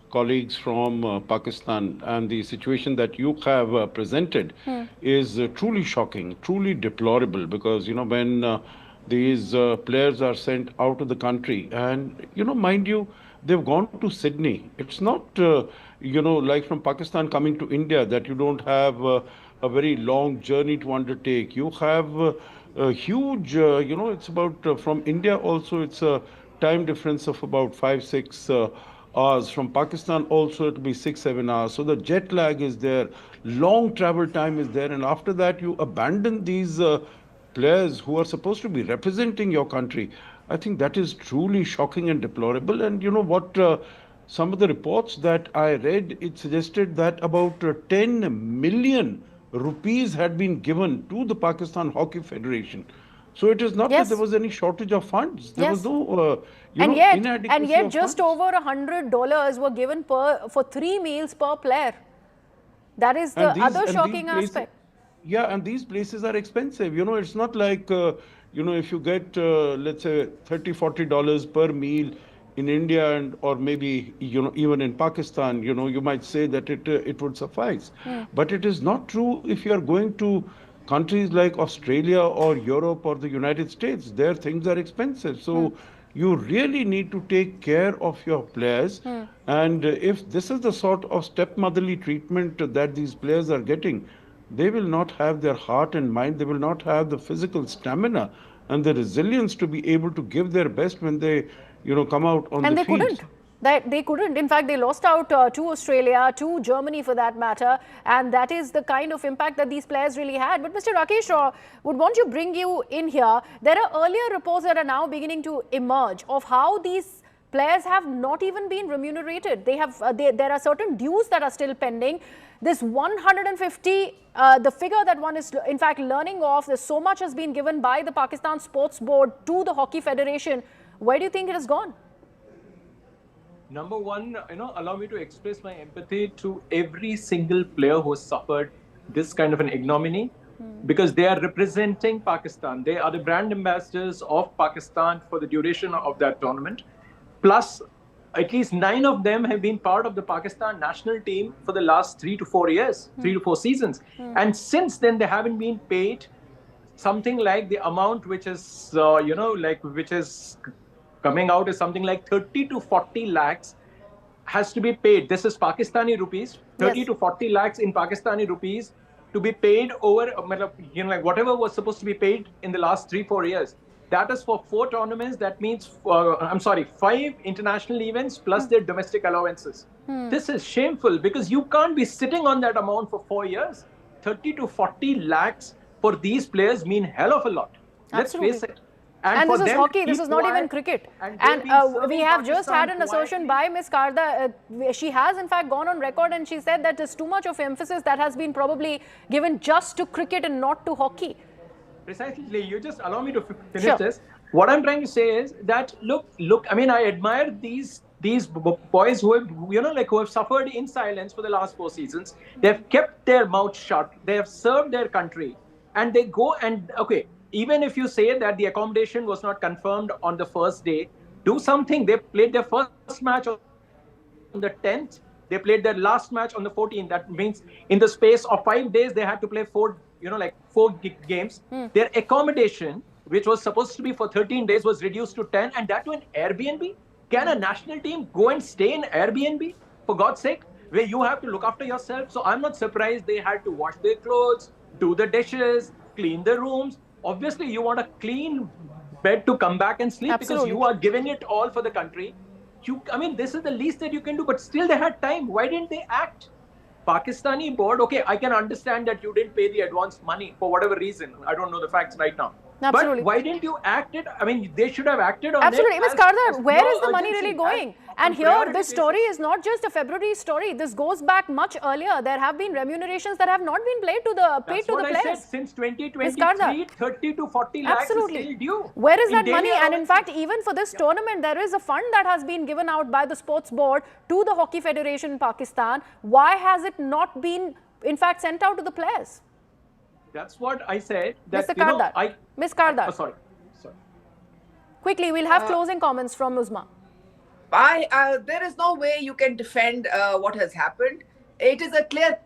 colleagues from Pakistan, and the situation that you have presented is truly shocking, truly deplorable. Because when these players are sent out of the country, and mind you, they've gone to Sydney. It's not like from Pakistan coming to India, that you don't have a very long journey to undertake. You have a huge, it's about from India also, it's a time difference of about 5-6 hours. From Pakistan also, it will be 6-7 hours. So the jet lag is there, long travel time is there. And after that, you abandon these players who are supposed to be representing your country. I think that is truly shocking and deplorable. And you know what? Some of the reports that I read, it suggested that about 10 million rupees had been given to the Pakistan Hockey Federation. So it is not that there was any shortage of funds. There was no, inadequacy and yet of just funds. over $100 were given for 3 meals per player. That is the And other these shocking places, aspect. yeah, and these places are expensive. It's not like if you get let's say $30-40 per meal in India, and or maybe even in Pakistan, you might say that it would suffice. But it is not true if you are going to countries like Australia or Europe or the United States. There things are expensive. So you really need to take care of your players. And if this is the sort of stepmotherly treatment that these players are getting, they will not have their heart and mind, they will not have the physical stamina and the resilience to be able to give their best when they come out on And the they field. couldn't. They couldn't. In fact, they lost out to Australia, to Germany for that matter. And that is the kind of impact that these players really had. But Mr. Rakesh Raw, would want to bring you in here. There are earlier reports that are now beginning to emerge of how these players have not even been remunerated. They have there are certain dues that are still pending. This 150, the figure that one is in fact learning of, there's so much has been given by the Pakistan Sports Board to the Hockey Federation. Where do you think it has gone? Number one, allow me to express my empathy to every single player who has suffered this kind of an ignominy, because they are representing Pakistan. They are the brand ambassadors of Pakistan for the duration of that tournament. Plus, at least 9 of them have been part of the Pakistan national team for the last 3 to 4 years, 3 to 4 seasons. And since then, they haven't been paid something like the amount which is, which is coming out is something like 30 to 40 lakhs has to be paid. This is Pakistani rupees, 30 to 40 lakhs in Pakistani rupees to be paid over, whatever was supposed to be paid in the last 3-4 years. That is for 4 tournaments. That means, 5 international events plus their domestic allowances. This is shameful because you can't be sitting on that amount for 4 years. 30 to 40 lakhs for these players mean hell of a lot. Let's face it. And this is hockey, this is not even cricket. And we have just had an assertion by Ms. Karda. She has in fact gone on record and she said that there's too much of emphasis that has been probably given just to cricket and not to hockey. Precisely. You just allow me to finish this. What I'm trying to say is that, look, I mean, I admire these boys who have, who have suffered in silence for the last 4 seasons. They've kept their mouth shut. They have served their country. And they go and, okay, even if you say that the accommodation was not confirmed on the first day, do something. They played their first match on the 10th. They played their last match on the 14th. That means in the space of 5 days, they had to play 4 games. Their accommodation, which was supposed to be for 13 days, was reduced to 10, and that to an Airbnb. Can a national team go and stay in Airbnb, for God's sake, where you have to look after yourself? So I'm not surprised they had to wash their clothes, do the dishes, clean the rooms. Obviously, you want a clean bed to come back and sleep because you are giving it all for the country. This is the least that you can do, but still they had time. Why didn't they act? Pakistani board, okay, I can understand that you didn't pay the advance money for whatever reason. I don't know the facts right now. Absolutely. But why didn't you act it? I mean, they should have acted on Absolutely. it. Ms. Kardar, where is the money really going? And here, this story is not just a February story. This goes back much earlier. There have been remunerations that have not been paid to the players. I said. Since 2023, 30 to 40 lakhs is still due. Where is that money? And in fact, even for this tournament, there is a fund that has been given out by the sports board to the Hockey Federation in Pakistan. Why has it not been, in fact, sent out to the players? That's what I said. That, Mr. Kardar. Ms. Kardar. Oh, sorry. Quickly, we'll have closing comments from Uzma. There is no way you can defend what has happened. It is a clear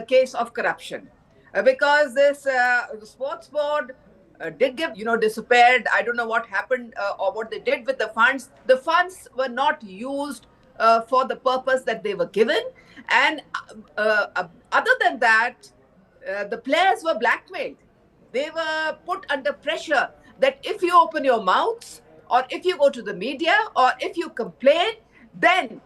case of corruption because this sports board did give, disappeared. I don't know what happened or what they did with the funds. The funds were not used for the purpose that they were given. And other than that, the players were blackmailed. They were put under pressure that if you open your mouths, or if you go to the media, or if you complain, then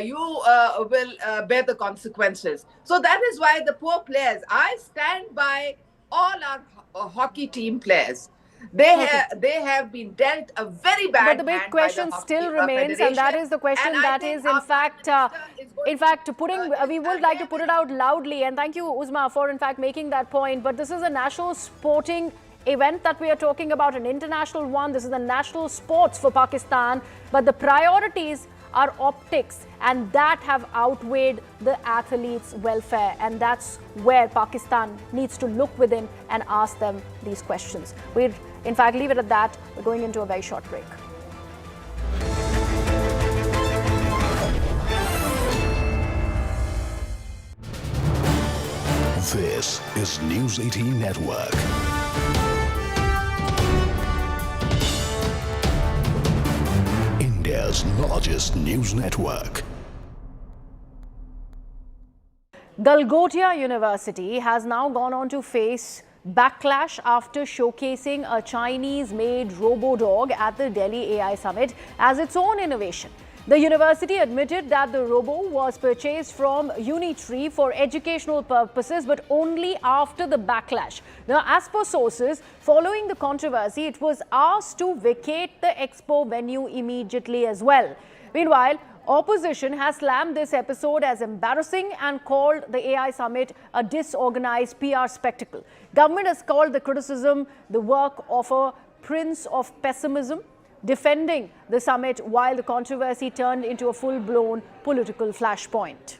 you will bear the consequences. So that is why the poor players, I stand by all our hockey team players. They have been dealt a very bad hand. But the big question still remains, and that is the question that is, in fact, we would like to put it out loudly. And thank you, Uzma, for in fact making that point. But this is a national sporting event that we are talking about, an international one. This is the national sports for Pakistan. But the priorities are optics, and that have outweighed the athletes' welfare. And that's where Pakistan needs to look within and ask them these questions. We'd in fact leave it at that. We're going into a very short break. This is News 18 Network. India's largest news network. Galgotia University has now gone on to face backlash after showcasing a Chinese-made robo-dog at the Delhi AI Summit as its own innovation. The university admitted that the robo was purchased from Unitree for educational purposes, but only after the backlash. Now, as per sources, following the controversy, it was asked to vacate the expo venue immediately as well. Meanwhile, opposition has slammed this episode as embarrassing and called the AI Summit a disorganized PR spectacle. Government has called the criticism the work of a prince of pessimism, defending the summit while the controversy turned into a full-blown political flashpoint.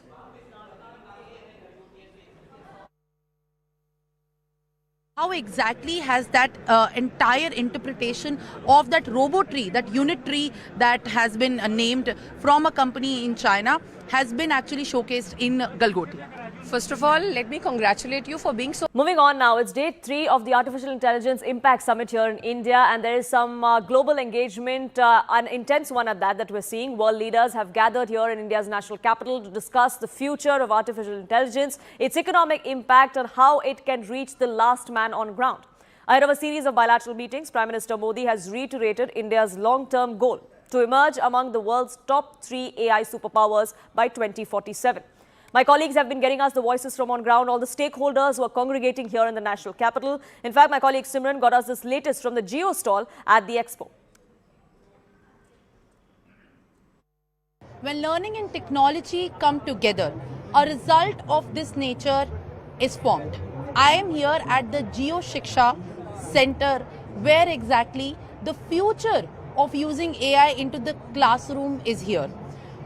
How exactly has that entire interpretation of that robo-tree, that unit tree that has been named from a company in China, has been actually showcased in Galgotia? First of all, let me congratulate you for being so... Moving on now, it's day 3 of the Artificial Intelligence Impact Summit here in India, and there is some global engagement, an intense one at that we're seeing. World leaders have gathered here in India's national capital to discuss the future of artificial intelligence, its economic impact, and how it can reach the last man on ground. Ahead of a series of bilateral meetings, Prime Minister Modi has reiterated India's long-term goal to emerge among the world's top 3 AI superpowers by 2047. My colleagues have been getting us the voices from on ground, all the stakeholders who are congregating here in the national capital. In fact, my colleague Simran got us this latest from the Geo stall at the expo. When learning and technology come together, a result of this nature is formed. I am here at the Geo Shiksha Center, where exactly the future of using AI into the classroom is here.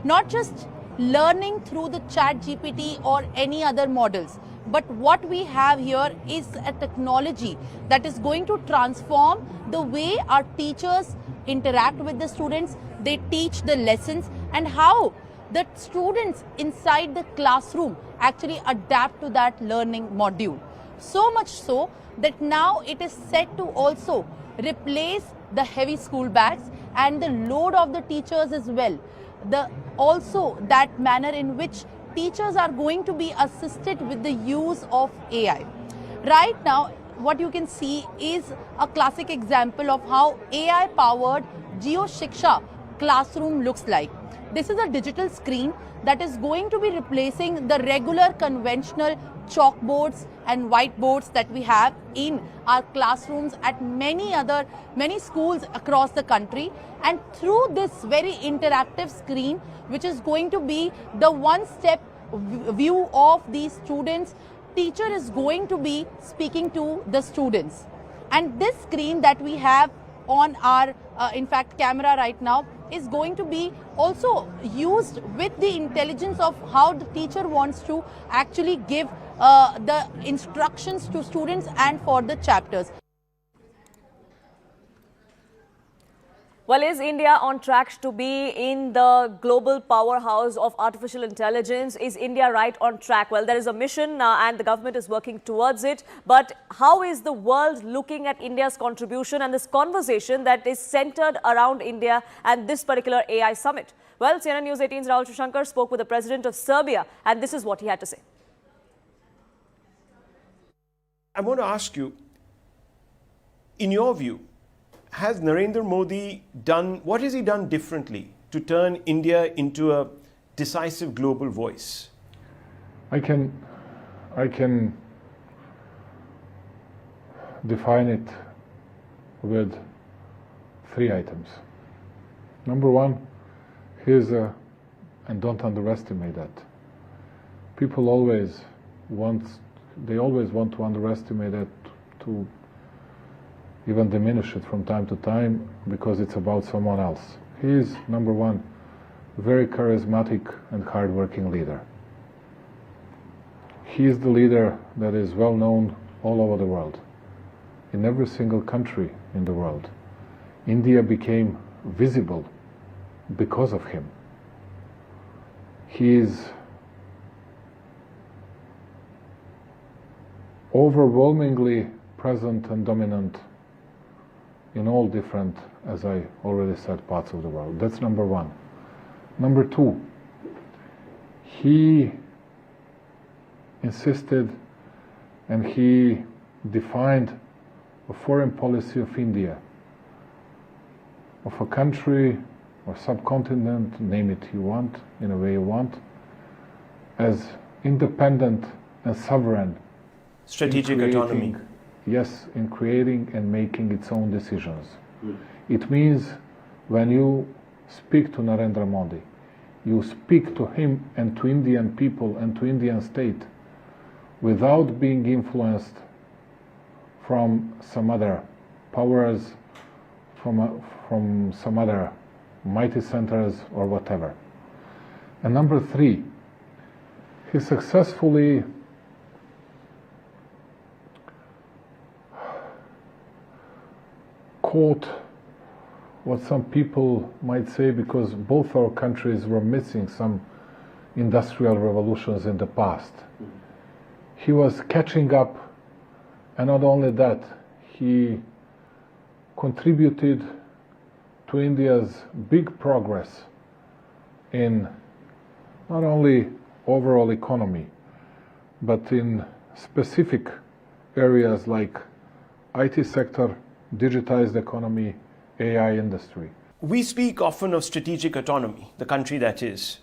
Not just learning through the ChatGPT or any other models, but what we have here is a technology that is going to transform the way our teachers interact with the students, they teach the lessons, and how the students inside the classroom actually adapt to that learning module. So much so that now it is set to also replace the heavy school bags and the load of the teachers as well. Also that manner in which teachers are going to be assisted with the use of AI. Right now, what you can see is a classic example of how AI-powered Geo Shiksha classroom looks like. This is a digital screen that is going to be replacing the regular conventional chalkboards and whiteboards that we have in our classrooms at many schools across the country. And through this very interactive screen, which is going to be the one-step view of these students, teacher is going to be speaking to the students. And this screen that we have on our, in fact, camera right now is going to be also used with the intelligence of how the teacher wants to actually give the instructions to students and for the chapters. Well, is India on track to be in the global powerhouse of artificial intelligence? Is India right on track? Well, there is a mission and the government is working towards it. But how is the world looking at India's contribution and this conversation that is centered around India and this particular AI summit? Well, CNN News 18's Rahul Shishankar spoke with the president of Serbia, and this is what he had to say. I want to ask you, in your view, has Narendra Modi what has he done differently to turn India into a decisive global voice? I can define it with 3 items. Number one, and don't underestimate that. People always want to underestimate it, to even diminish it from time to time because it's about someone else. He is, number one, a very charismatic and hard-working leader. He is the leader that is well known all over the world. In every single country in the world, India became visible because of him. He is overwhelmingly present and dominant in all different, as I already said, parts of the world. That's number one. Number two, he insisted and he defined a foreign policy of India, of a country or subcontinent, name it you want, in a way you want, as independent and sovereign. Strategic autonomy. Yes, in creating and making its own decisions. It means when you speak to Narendra Modi, you speak to him and to Indian people and to Indian state without being influenced from some other powers, from some other mighty centers or whatever. And number three, he successfully caught what some people might say, because both our countries were missing some industrial revolutions in the past. He was catching up, and not only that, he contributed to India's big progress in not only overall economy, but in specific areas like IT sector, digitized economy, AI industry. We speak often of strategic autonomy, the country that is.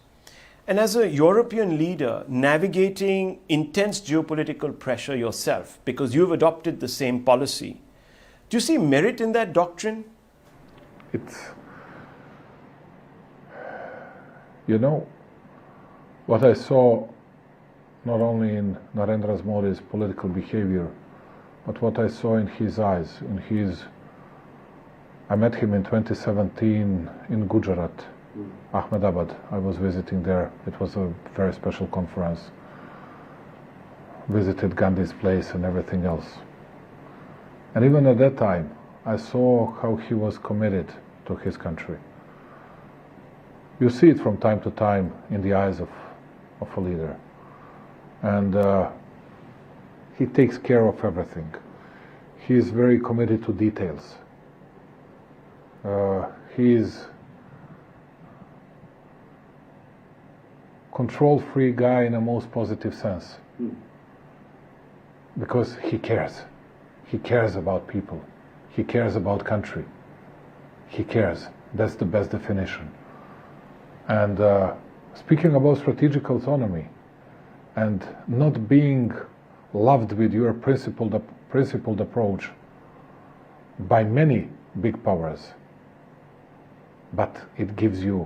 And as a European leader navigating intense geopolitical pressure yourself, because you've adopted the same policy, do you see merit in that doctrine? It's, you know, what I saw not only in Narendra Modi's political behavior, but what I saw in his eyes, I met him in 2017 in Gujarat, Ahmedabad. I was visiting there. It was a very special conference. Visited Gandhi's place and everything else. And even at that time, I saw how he was committed to his country. You see it from time to time in the eyes of a leader. And he takes care of everything. He is very committed to details. He is control-free guy in a most positive sense. Because he cares. He cares about people. He cares about country. He cares. That's the best definition. And speaking about strategic autonomy and not being loved with your principled approach by many big powers, but it gives you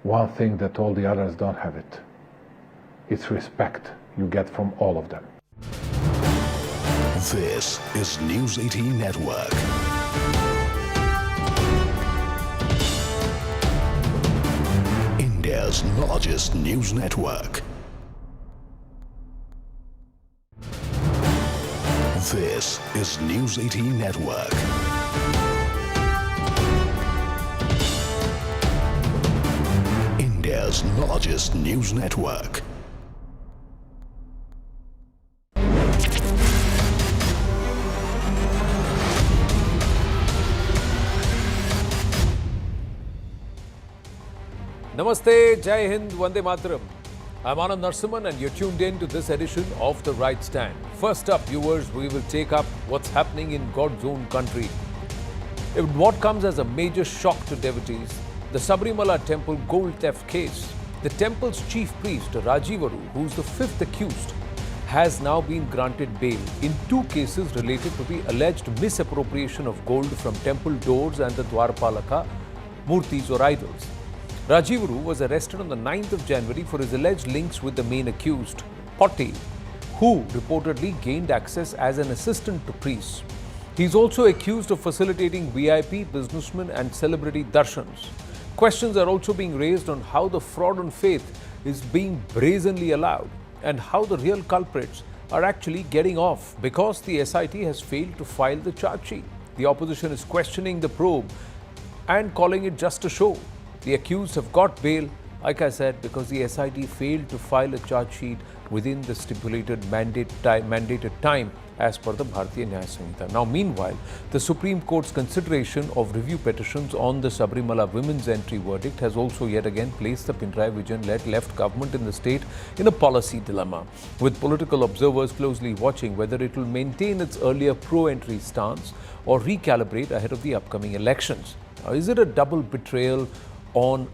one thing that all the others don't have it. It's respect you get from all of them. This is News 18 Network. India's largest news network. This is News 18 Network. India's largest news network. Namaste, Jai Hind, Vande Mataram. I'm Anand Narsimhan and you're tuned in to this edition of The Right Stand. First up, viewers, we will take up what's happening in God's own country. What comes as a major shock to devotees, the Sabrimala temple gold theft case. The temple's chief priest, Rajivaru, who's the fifth accused, has now been granted bail in two cases related to the alleged misappropriation of gold from temple doors and the Dwarpalaka murtis or idols. Rajivaru was arrested on the 9th of January for his alleged links with the main accused, Patel, who reportedly gained access as an assistant to priests. He is also accused of facilitating VIP, businessmen and celebrity darshans. Questions are also being raised on how the fraud on faith is being brazenly allowed and how the real culprits are actually getting off because the SIT has failed to file the charge sheet. The opposition is questioning the probe and calling it just a show. The accused have got bail, like I said, because the SIT failed to file a charge sheet within the stipulated mandated time as per the Bharatiya Nyaya Samhita. Now, meanwhile, the Supreme Court's consideration of review petitions on the Sabrimala women's entry verdict has also yet again placed the Pinarayi Vijayan-led left government in the state in a policy dilemma, with political observers closely watching whether it will maintain its earlier pro-entry stance or recalibrate ahead of the upcoming elections. Now, is it a double betrayal on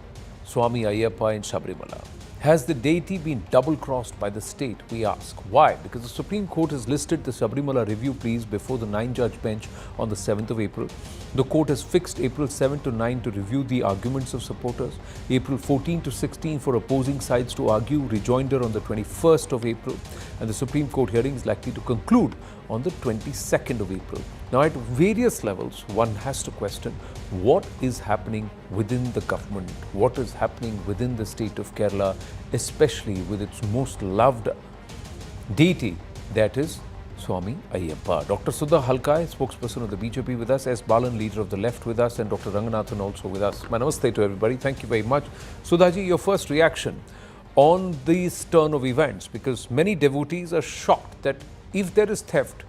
Swami Ayyappa in Sabrimala? Has the deity been double-crossed by the state, we ask? Why? Because the Supreme Court has listed the Sabrimala review pleas before the 9-judge bench on the 7th of April. The court has fixed April 7 to 9 to review the arguments of supporters, April 14 to 16 for opposing sides to argue, rejoinder on the 21st of April, and the Supreme Court hearing is likely to conclude on the 22nd of April. Now, at various levels, one has to question what is happening within the government, what is happening within the state of Kerala, especially with its most loved deity, that is Swami Ayyappa. Dr. Sudha Halkai, spokesperson of the BJP with us, S. Balan, leader of the left with us, and Dr. Ranganathan also with us. My namaste to everybody. Thank you very much. Sudhaji, your first reaction on this turn of events, because many devotees are shocked that if there is theft,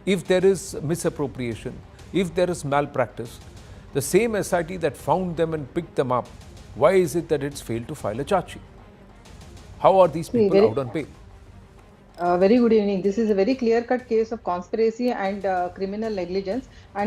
if there is misappropriation, if there is malpractice, the same SIT that found them and picked them up, why is it that it's failed to file a charge sheet? How are these people out on bail? Very good evening. This is a very clear-cut case of conspiracy and criminal negligence. And